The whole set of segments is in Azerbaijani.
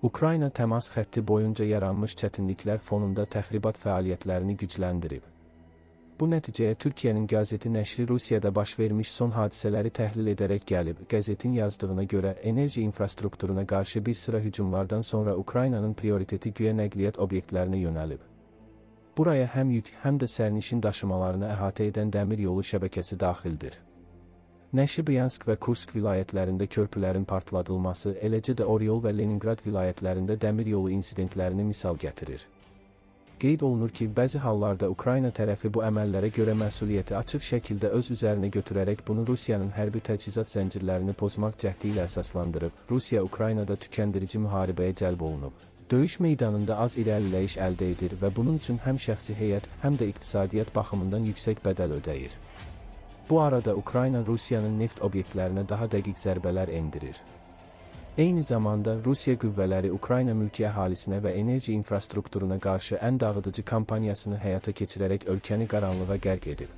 Ukrayna təmas xətti boyunca yaranmış çətinliklər fonunda təxribat fəaliyyətlərini gücləndirib. Bu nəticəyə Türkiyənin qəzeti nəşri Rusiyada baş vermiş son hadisələri təhlil edərək gəlib. Qəzetin yazdığına görə enerji infrastrukturuna qarşı bir sıra hücumlardan sonra Ukraynanın prioriteti güya nəqliyyat obyektlərinə yönəlib. Buraya həm yük, həm də sərnişin daşımalarını əhatə edən dəmir yolu şəbəkəsi daxildir. Nəşri Bryansk və Kursk vilayətlərində körpülərin partladılması, eləcə də Oryol və Leningrad vilayətlərində dəmir yolu insidentlərini misal gətirir. Qeyd olunur ki, bəzi hallarda Ukrayna tərəfi bu əməllərə görə məsuliyyəti açıq şəkildə öz üzərinə götürərək bunu Rusiyanın hərbi təchizat zəncirlərini pozmaq cəhdi ilə əsaslandırıb. Rusiya Ukraynada tükəndirici müharibəyə cəlb olunub. Döyüş meydanında az irəliləyiş əldə edir və bunun üçün həm şəxsi heyət, həm də iqtisadiyyat baxımından yüksək bədəl ödəyir. Bu arada Ukrayna Rusiyanın neft obyektlərinə daha dəqiq zərbələr endirir. Eyni zamanda Rusiya qüvvələri Ukrayna mülki əhalisinə və enerji infrastrukturuna qarşı ən dağıdıcı kampaniyasını həyata keçirərək ölkəni qaranlığa qərq edib.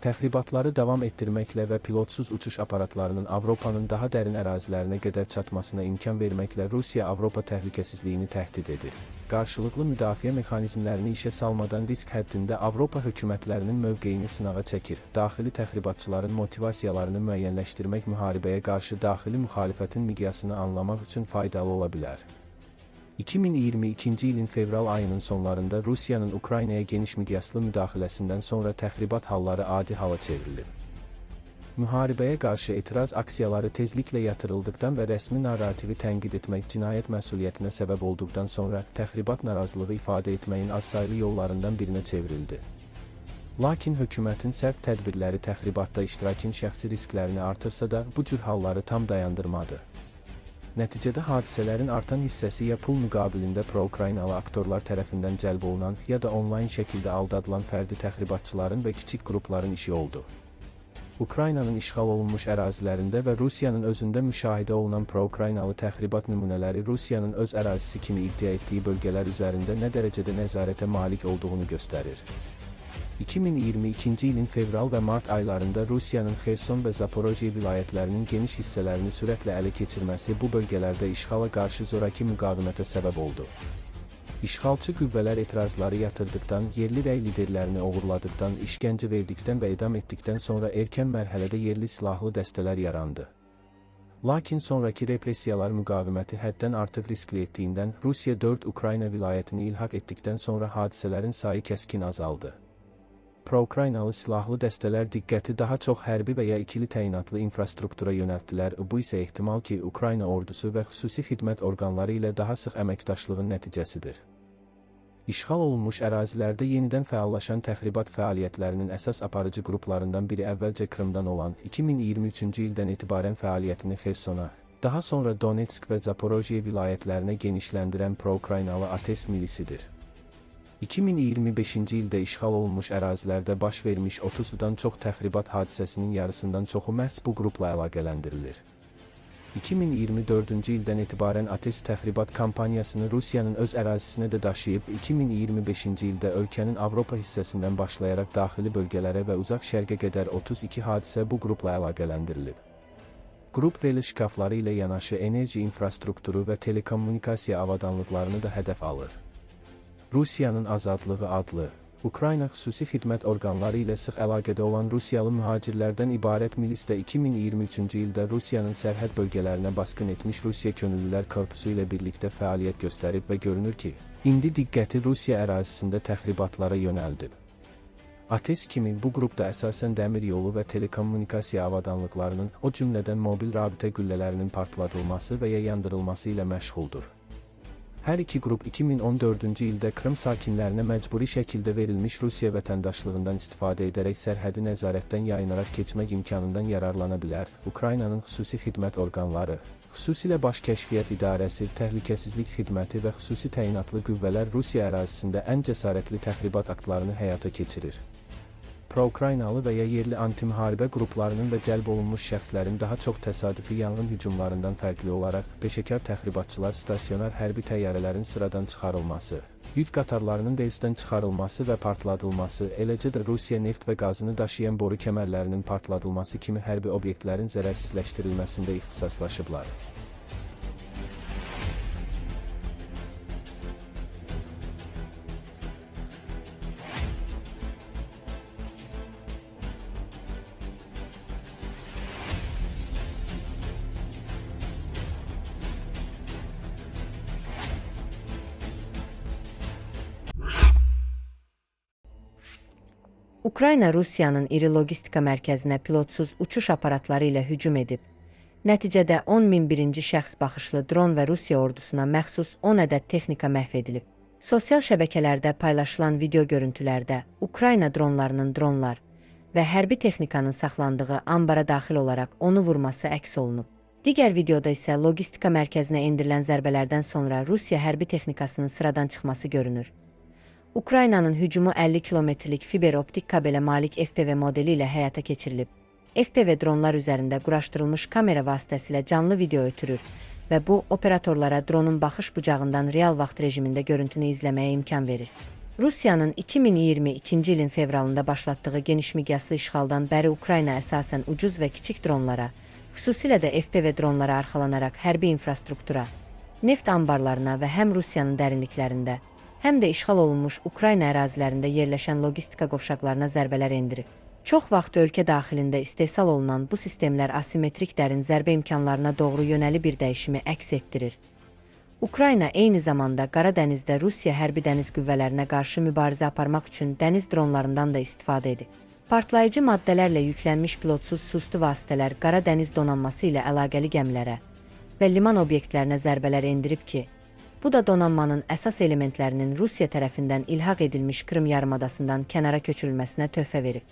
Təxribatları davam etdirməklə və pilotsuz uçuş aparatlarının Avropanın daha dərin ərazilərinə qədər çatmasına imkan verməklə Rusiya Avropa təhlükəsizliyini təhdid edir. Qarşılıqlı müdafiə mexanizmlərini işə salmadan risk həddində Avropa hökumətlərinin mövqeyini sınağa çəkir. Daxili təxribatçıların motivasiyalarını müəyyənləşdirmək müharibəyə qarşı daxili müxalifətin miqyasını anlamaq üçün faydalı ola bilər. 2022-ci ilin fevral ayının sonlarında Rusiyanın Ukraynaya geniş miqyaslı müdaxiləsindən sonra təxribat halları adi hala çevrilib. Müharibəyə qarşı etiraz aksiyaları tezliklə yatırıldıqdan və rəsmi narrativi tənqid etmək cinayət məsuliyyətinə səbəb olduqdan sonra təxribat narazılığı ifadə etməyin azsaylı yollarından birinə çevrildi. Lakin hökumətin sərt tədbirləri təxribatda iştirakın şəxsi risklərini artırsa da bu cür halları tam dayandırmadı. Nəticədə hadisələrin artan hissəsi ya pul müqabilində pro-Ukraynalı aktorlar tərəfindən cəlb olunan, ya da onlayn şəkildə aldadılan fərdi təxribatçıların və kiçik qrupların işi oldu. Ukraynanın işğal olunmuş ərazilərində və Rusiyanın özündə müşahidə olunan pro-Ukraynalı təxribat nümunələri Rusiyanın öz ərazisi kimi iddia etdiyi bölgələr üzərində nə dərəcədə nəzarətə malik olduğunu göstərir. 2022-ci ilin fevral və mart aylarında Rusiyanın Xerson və Zaporojye vilayətlərinin geniş hissələrini sürətlə ələ keçirməsi bu bölgələrdə işğala qarşı zoraki müqavimətə səbəb oldu. İşğalçı qüvvələr etirazları yatırdıqdan, yerli rəy liderlərini oğurladıqdan, işgəncə verdikdən və edam etdikdən sonra erkən mərhələdə yerli silahlı dəstələr yarandı. Lakin sonraki repressiyalar müqaviməti həddən artıq riskli etdiyindən Rusiya 4 Ukrayna vilayətini ilhaq etdikdən sonra hadisələrin sayı kəskin azaldı. Pro-Ukraynalı silahlı dəstələr diqqəti daha çox hərbi və ya ikili təyinatlı infrastruktura yönəltdilər. Bu isə ehtimal ki, Ukrayna ordusu və xüsusi xidmət orqanları ilə daha sıx əməkdaşlığın nəticəsidir. İşğal olunmuş ərazilərdə yenidən fəallaşan təxribat fəaliyyətlərinin əsas aparıcı qruplarından biri əvvəlcə Krımdan olan, 2023-cü ildən etibarən fəaliyyətini Xersona, daha sonra Donetsk və Zaporojye vilayətlərinə genişləndirən pro-Ukraynalı ATES milisidir. 2025-ci ildə işğal olunmuş ərazilərdə baş vermiş 30-dan çox təxribat hadisəsinin yarısından çoxu məhz bu qrupla əlaqələndirilir. 2024-cü ildən etibarən ATES təxribat kampaniyasını Rusiyanın öz ərazisinə də daşıyıb, 2025-ci ildə ölkənin Avropa hissəsindən başlayaraq daxili bölgələrə və uzaq şərqə qədər 32 hadisə bu qrupla əlaqələndirilib. Qrup reli şkafları ilə yanaşı enerji infrastrukturu və telekommunikasiya avadanlıqlarını da hədəf alır. Rusiyanın Azadlığı adlı, Ukrayna xüsusi xidmət orqanları ilə sıx əlaqədə olan Rusiyalı mühacirlərdən ibarət milis də 2023-cü ildə Rusiyanın sərhəd bölgələrinə basqın etmiş Rusiya Könüllülər Korpusu ilə birlikdə fəaliyyət göstərib və görünür ki, indi diqqəti Rusiya ərazisində təxribatlara yönəldib. ATES kimi bu qrupda əsasən dəmir yolu və telekommunikasiya avadanlıqlarının, o cümlədən mobil rabitə qüllələrinin partladılması və ya yandırılması ilə məşğuldur. Hər iki qrup 2014-cü ildə Krım sakinlərinə məcburi şəkildə verilmiş Rusiya vətəndaşlığından istifadə edərək sərhədi nəzarətdən yayınaraq keçmək imkanından yararlana bilər. Ukraynanın xüsusi xidmət orqanları, xüsusilə Baş Kəşfiyyat İdarəsi, Təhlükəsizlik Xidməti və xüsusi təyinatlı qüvvələr Rusiya ərazisində ən cəsarətli təxribat aktlarını həyata keçirir. Pro-Ukraynalı və ya yerli anti-müharibə qruplarının və cəlb olunmuş şəxslərin daha çox təsadüfi yanğın hücumlarından fərqli olaraq, peşəkar təxribatçılar stasionar hərbi təyyarələrin sıradan çıxarılması, yük qatarlarının relsdən çıxarılması və partladılması, eləcə də Rusiya neft və qazını daşıyan boru kəmərlərinin partladılması kimi hərbi obyektlərin zərərsizləşdirilməsində ixtisaslaşıblar. Ukrayna Rusiyanın iri logistika mərkəzinə pilotsuz uçuş aparatları ilə hücum edib. Nəticədə 10.001-ci şəxs baxışlı dron və Rusiya ordusuna məxsus 10 ədəd texnika məhv edilib. Sosial şəbəkələrdə paylaşılan video görüntülərdə Ukrayna dronlarının dronlar və hərbi texnikanın saxlandığı ambara daxil olaraq onu vurması əks olunub. Digər videoda isə logistika mərkəzinə endirilən zərbələrdən sonra Rusiya hərbi texnikasının sıradan çıxması görünür. Ukraynanın hücumu 50 kilometrlik fiber optik kabelə malik FPV modeli ilə həyata keçirilib. FPV dronlar üzərində quraşdırılmış kamera vasitəsilə canlı video ötürür və bu, operatorlara dronun baxış bucağından real vaxt rejimində görüntünü izləməyə imkan verir. Rusiyanın 2022-ci ilin fevralında başlatdığı geniş miqyaslı işğaldan bəri Ukrayna əsasən ucuz və kiçik dronlara, xüsusilə də FPV dronlara arxalanaraq hərbi infrastruktura, neft anbarlarına və həm Rusiyanın dərinliklərində, həm də işğal olunmuş Ukrayna ərazilərində yerləşən logistika qovşaqlarına zərbələr endirib. Çox vaxt ölkə daxilində istehsal olunan bu sistemlər asimetrik dərin zərbə imkanlarına doğru yönəli bir dəyişimi əks etdirir. Ukrayna eyni zamanda Qara dənizdə Rusiya hərbi dəniz qüvvələrinə qarşı mübarizə aparmaq üçün dəniz dronlarından da istifadə edib. Partlayıcı maddələrlə yüklənmiş pilotsuz suüstü vasitələr Qara dəniz donanması ilə əlaqəli gəmilərə və liman obyektlərinə zərbələr endirib ki, bu da donanmanın əsas elementlərinin Rusiya tərəfindən ilhaq edilmiş Krım yarımadasından kənara köçürülməsinə töhfə verib.